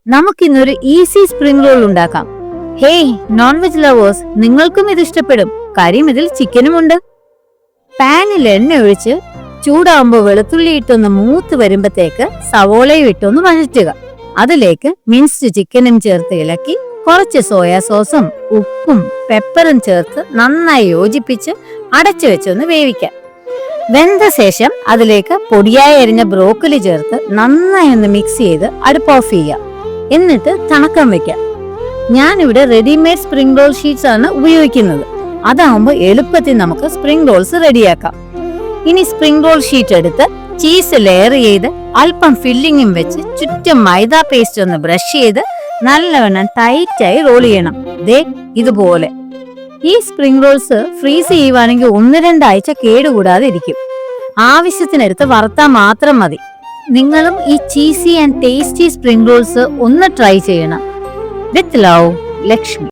നമുക്കിന്നൊരു easy spring roll ഉണ്ടാക്കാം. Hey non veg lovers, നിങ്ങൾക്കും ഇത് ഇഷ്ടപ്പെടും. കാര്യം ഇതിൽ ചിക്കനുമുണ്ട്. പാനിൽ എണ്ണ ഒഴിച്ച് ചൂടാവുമ്പോൾ വെളുത്തുള്ളി ഇട്ടൊന്ന് മൂത്ത് വരുമ്പത്തേക്ക് സവോളയും ഇട്ടൊന്ന് വഴറ്റുക. അതിലേക്ക് മിൻസ്ഡ് ചിക്കനും ചേർത്ത് ഇളക്കി കുറച്ച് സോയാ സോസും ഉപ്പും പെപ്പറും ചേർത്ത് നന്നായി യോജിപ്പിച്ച് അടച്ചു വെച്ചൊന്ന് വേവിക്കാം. വെന്ത ശേഷം അതിലേക്ക് പൊടിയായി അരിഞ്ഞ ബ്രോക്കലി ചേർത്ത് നന്നായി ഒന്ന് മിക്സ് ചെയ്ത് അടുപ്പ് ഓഫ് ചെയ്യാം. എന്നിട്ട് തണുക്കാൻ വെക്കാം. ഞാനിവിടെ റെഡിമെയ്ഡ് സ്പ്രിംഗ് റോൾ ഷീറ്റ്സ് ആണ് ഉപയോഗിക്കുന്നത്. അതാവുമ്പോൾ എളുപ്പത്തിൽ നമുക്ക് സ്പ്രിംഗ് റോൾസ് റെഡിയാക്കാം. ഇനി സ്പ്രിംഗ് റോൾ ഷീറ്റ് എടുത്ത് ചീസ് ലെയർ ചെയ്ത് അല്പം ഫില്ലിങ്ങും വെച്ച് ചുറ്റും മൈദ പേസ്റ്റ് ഒന്ന് ബ്രഷ് ചെയ്ത് നല്ലവണ്ണം ടൈറ്റായി റോൾ ചെയ്യണം. ദേ ഇതുപോലെ. ഈ സ്പ്രിംഗ് റോൾസ് ഫ്രീസ് ചെയ്യുവാണെങ്കിൽ 1-2 ആഴ്ച കേടുകൂടാതെ ഇരിക്കും. ആവശ്യത്തിനെടുത്ത് വറുത്താൽ മാത്രം മതി. നിങ്ങളും ഈ cheesy and tasty spring rolls ഒന്ന് ട്രൈ ചെയ്യണം. With love, Lakshmi.